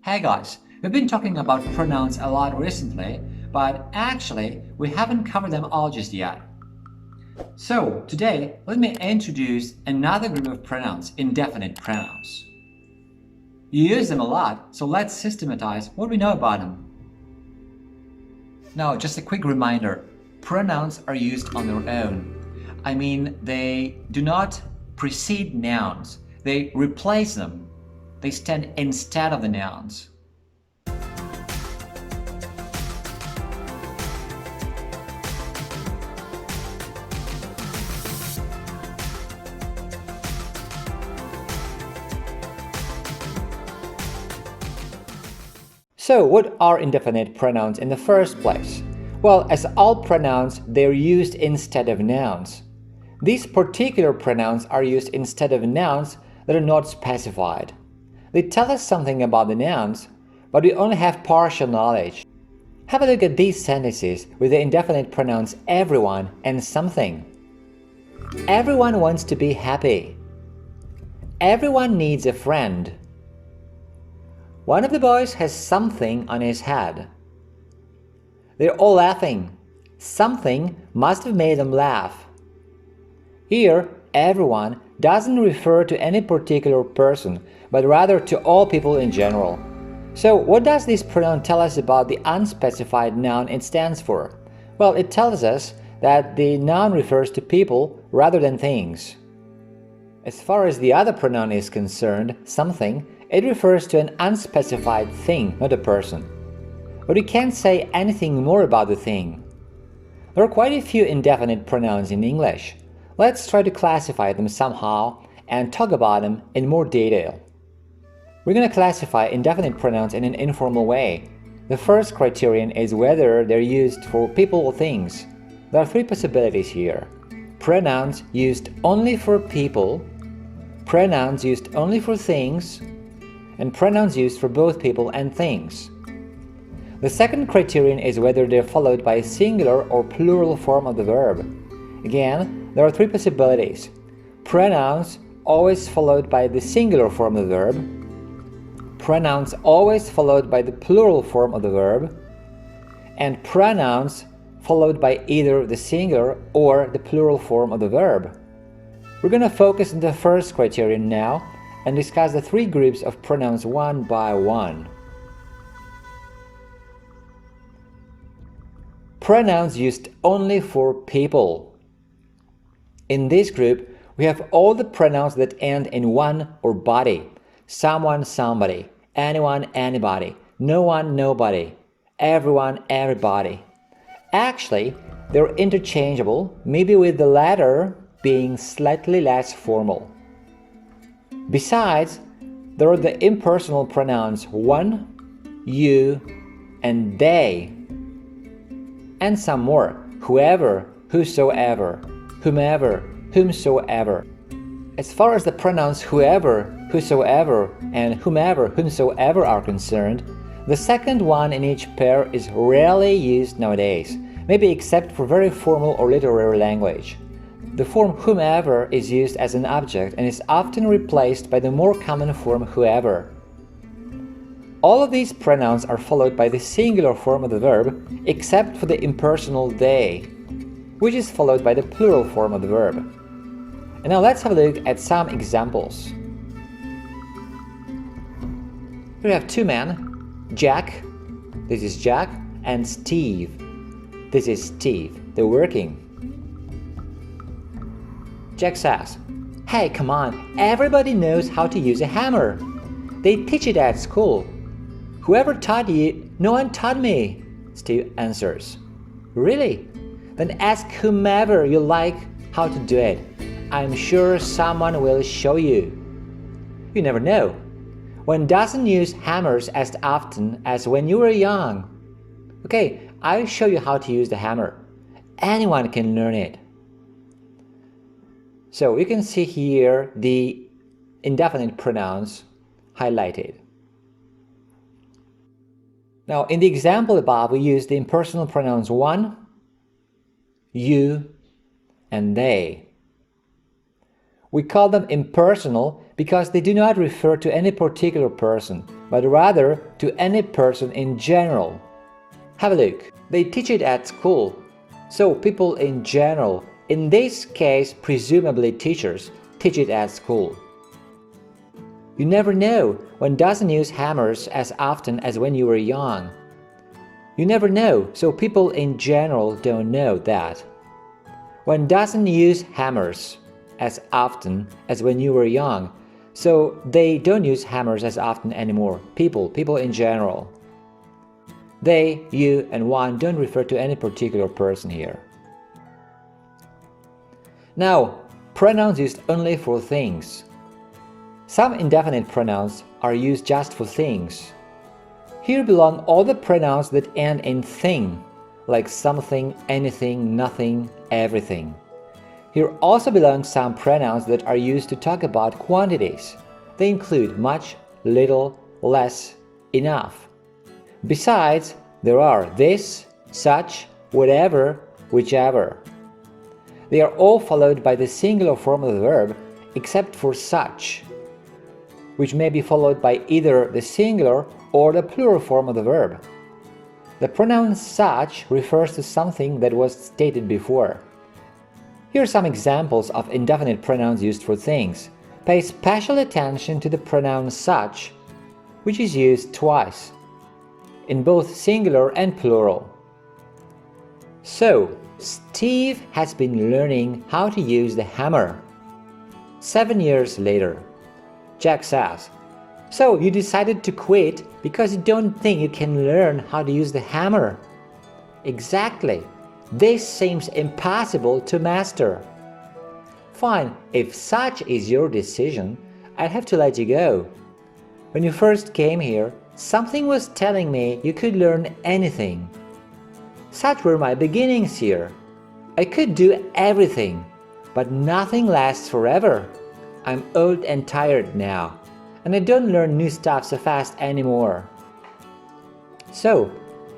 Hey guys, we've been talking about pronouns a lot recently, but actually we haven't covered them all just yet. So today, let me introduce another group of pronouns, indefinite pronouns. You use them a lot, so let's systematize what we know about them. Now, just a quick reminder, pronouns are used on their own. I mean, they do not precede nouns, they replace them. They stand instead of the nouns. So, what are indefinite pronouns in the first place? Well, as all pronouns, they're used instead of nouns. These particular pronouns are used instead of nouns that are not specified. They tell us something about the nouns, but we only have partial knowledge. Have a look at these sentences with the indefinite pronouns everyone and something. Everyone wants to be happy. Everyone needs a friend. One of the boys has something on his head. They're all laughing. Something must have made them laugh. Here, everyone doesn't refer to any particular person, but rather to all people in general. So, what does this pronoun tell us about the unspecified noun it stands for? Well, it tells us that the noun refers to people rather than things. As far as the other pronoun is concerned, something, it refers to an unspecified thing, not a person. But we can't say anything more about the thing. There are quite a few indefinite pronouns in English. Let's try to classify them somehow and talk about them in more detail. We're going to classify indefinite pronouns in an informal way. The first criterion is whether they're used for people or things. There are three possibilities here. Pronouns used only for people, pronouns used only for things, and pronouns used for both people and things. The second criterion is whether they're followed by a singular or plural form of the verb. Again, there are three possibilities. Pronouns always followed by the singular form of the verb, pronouns always followed by the plural form of the verb, and pronouns followed by either the singular or the plural form of the verb. We're going to focus on the first criterion now and discuss the three groups of pronouns one by one. Pronouns used only for people. In this group, we have all the pronouns that end in one or body. Someone, somebody, anyone, anybody, no one, nobody, everyone, everybody. Actually, they're interchangeable, maybe with the latter being slightly less formal. Besides, there are the impersonal pronouns one, you, and they, and some more: whoever, whosoever, whomever, whomsoever. As far as the pronouns whoever, whosoever, and whomever, whomsoever are concerned, the second one in each pair is rarely used nowadays, maybe except for very formal or literary language. The form whomever is used as an object and is often replaced by the more common form whoever. All of these pronouns are followed by the singular form of the verb, except for the impersonal they, which is followed by the plural form of the verb. And now let's have a look at some examples. Here we have two men, Jack, this is Jack, and Steve, this is Steve. They're working. Jack says, "Hey, come on, everybody knows how to use a hammer. They teach it at school." "Whoever taught you?" "No one taught me," Steve answers. "Really? Then ask whomever you like how to do it. I'm sure someone will show you." You never know. One doesn't use hammers as often as when you were young. Okay, I'll show you how to use the hammer. Anyone can learn it. So you can see here the indefinite pronouns highlighted. Now, in the example above, we use the impersonal pronouns one, you, and they. We call them impersonal because they do not refer to any particular person, but rather to any person in general. Have a look. They teach it at school. So people in general, in this case presumably teachers, teach it at school. You never know. One doesn't use hammers as often as when you were young. You never know, so people in general don't know that. One doesn't use hammers as often as when you were young, so they don't use hammers as often anymore. People in general. They, you, and one don't refer to any particular person here. Now, pronouns used only for things. Some indefinite pronouns are used just for things. Here belong all the pronouns that end in thing, like something, anything, nothing, everything. Here also belong some pronouns that are used to talk about quantities. They include much, little, less, enough. Besides, there are this, such, whatever, whichever. They are all followed by the singular form of the verb, except for such, which may be followed by either the singular or the plural form of the verb. The pronoun such refers to something that was stated before. Here are some examples of indefinite pronouns used for things. Pay special attention to the pronoun such, which is used twice, in both singular and plural. So, Steve has been learning how to use the hammer. 7 years later, Jack says, "So you decided to quit because you don't think you can learn how to use the hammer?" Exactly. This seems impossible to master. Fine, if such is your decision, I'll have to let you go. When you first came here, something was telling me you could learn anything. Such were my beginnings here. I could do everything, but nothing lasts forever. I'm old and tired now, and I don't learn new stuff so fast anymore. So,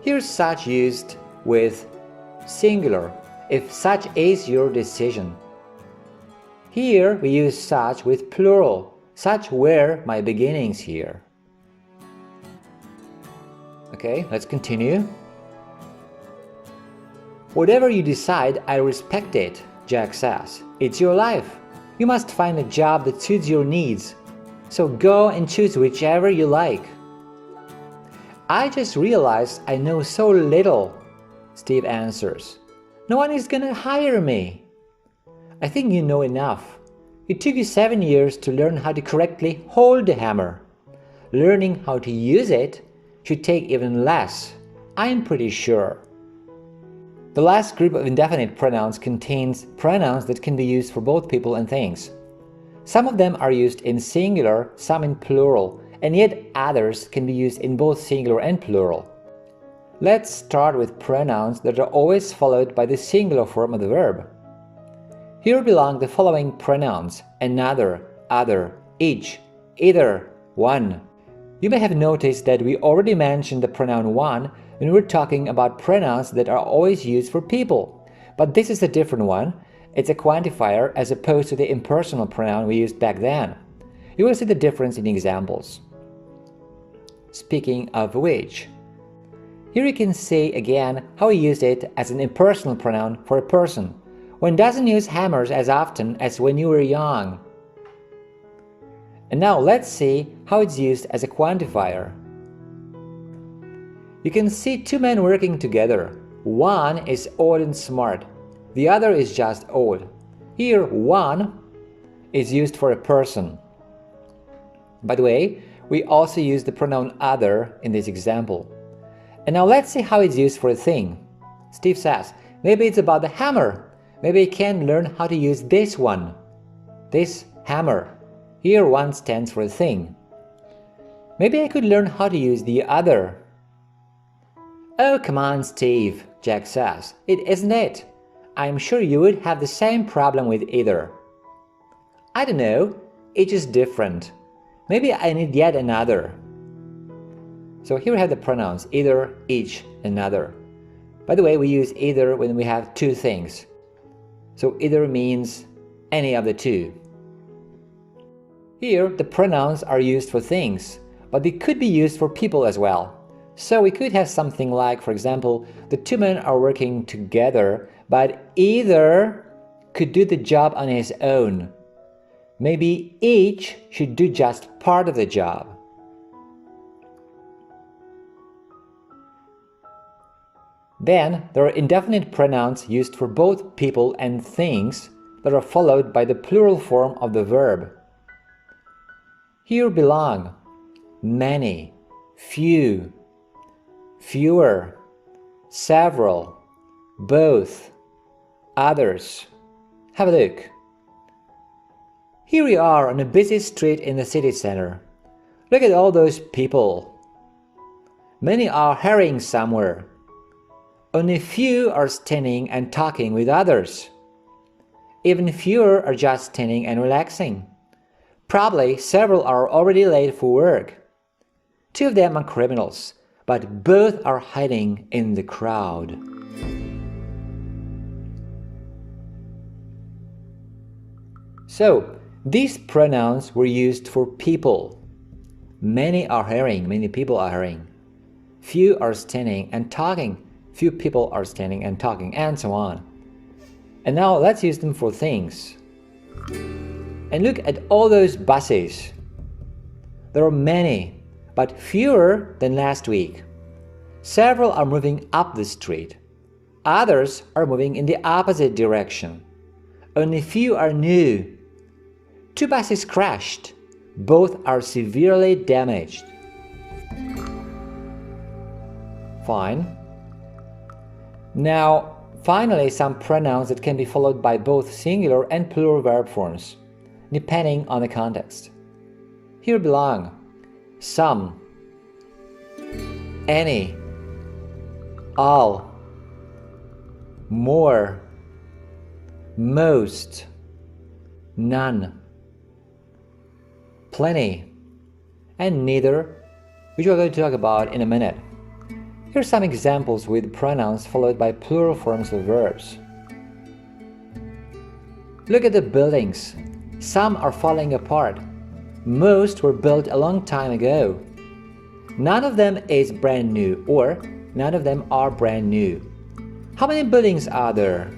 here's such used with singular, if such is your decision. Here we use such with plural, such were my beginnings here. Okay, let's continue. Whatever you decide, I respect it, Jack says. It's your life. You must find a job that suits your needs. So go and choose whichever you like. I just realized I know so little, Steve answers. No one is gonna hire me. I think you know enough. It took you 7 years to learn how to correctly hold the hammer. Learning how to use it should take even less, I'm pretty sure. The last group of indefinite pronouns contains pronouns that can be used for both people and things. Some of them are used in singular, some in plural, and yet others can be used in both singular and plural. Let's start with pronouns that are always followed by the singular form of the verb. Here belong the following pronouns: another, other, each, either, one. You may have noticed that we already mentioned the pronoun one when we're talking about pronouns that are always used for people. But this is a different one. It's a quantifier as opposed to the impersonal pronoun we used back then. You will see the difference in examples. Speaking of which, here you can see again how we use it as an impersonal pronoun for a person. One doesn't use hammers as often as when you were young. And now let's see how it's used as a quantifier. You can see two men working together. One is old and smart. The other is just old. Here, one is used for a person. By the way, we also use the pronoun other in this example. And now let's see how it's used for a thing. Steve says, maybe it's about the hammer. Maybe I can learn how to use this one. This hammer. Here one stands for a thing. Maybe I could learn how to use the other. Oh, come on, Steve, Jack says. It isn't it. I'm sure you would have the same problem with either. I don't know. Each is different. Maybe I need yet another. So here we have the pronouns either, each, another. By the way, we use either when we have two things. So either means any of the two. Here, the pronouns are used for things, but they could be used for people as well. So we could have something like, for example, the two men are working together, but either could do the job on his own. Maybe each should do just part of the job. Then there are indefinite pronouns used for both people and things that are followed by the plural form of the verb. Here belong many, few, fewer, several, both, others. Have a look. Here we are on a busy street in the city center. Look at all those people. Many are hurrying somewhere. Only few are standing and talking with others. Even fewer are just standing and relaxing. Probably several are already late for work. Two of them are criminals, but both are hiding in the crowd. So, these pronouns were used for people. Many are hurrying, many people are hurrying. Few are standing and talking, few people are standing and talking, and so on. And now let's use them for things. And look at all those buses. There are many, but fewer than last week. Several are moving up the street. Others are moving in the opposite direction. Only few are new. Two buses crashed. Both are severely damaged. Fine. Now, finally, some pronouns that can be followed by both singular and plural verb forms, depending on the context. Here belong some, any, all, more, most, none, plenty, and neither, which we're going to talk about in a minute. Here are some examples with pronouns followed by plural forms of verbs. Look at the buildings. Some are falling apart. Most were built a long time ago. None of them is brand new, or none of them are brand new. How many buildings are there?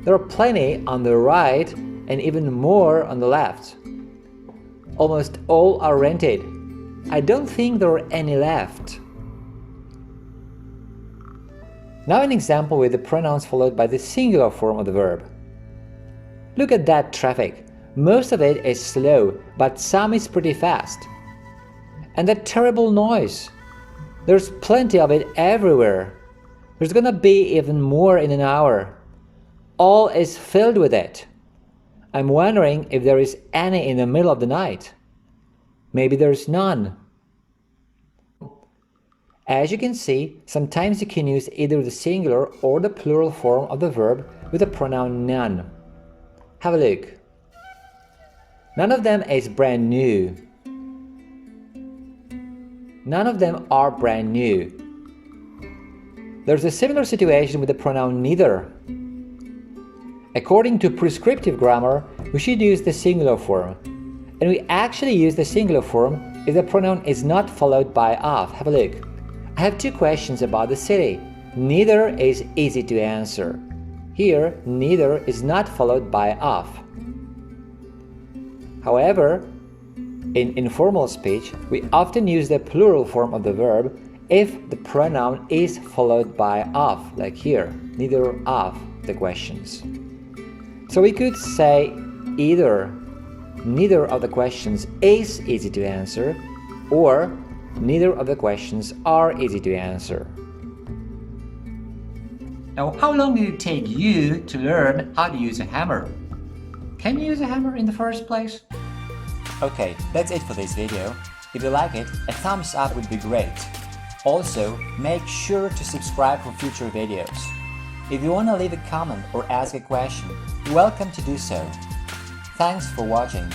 There are plenty on the right and even more on the left. Almost all are rented. I don't think there are any left. Now an example with the pronouns followed by the singular form of the verb. Look at that traffic. Most of it is slow, but some is pretty fast. And that terrible noise. There's plenty of it everywhere. There's gonna be even more in an hour. All is filled with it. I'm wondering if there is any in the middle of the night. Maybe there's none. As you can see, sometimes you can use either the singular or the plural form of the verb with the pronoun none. Have a look. None of them is brand new. None of them are brand new. There's a similar situation with the pronoun neither. According to prescriptive grammar, we should use the singular form. And we actually use the singular form if the pronoun is not followed by of. Have a look. I have two questions about the city. Neither is easy to answer. Here, neither is not followed by of. However, in informal speech, we often use the plural form of the verb if the pronoun is followed by of, like here, neither of the questions. So we could say either neither of the questions is easy to answer, or neither of the questions are easy to answer. Now, how long did it take you to learn how to use a hammer? Can you use a hammer in the first place? Okay, that's it for this video. If you like it, a thumbs up would be great. Also, make sure to subscribe for future videos. If you want to leave a comment or ask a question, you're welcome to do so. Thanks for watching.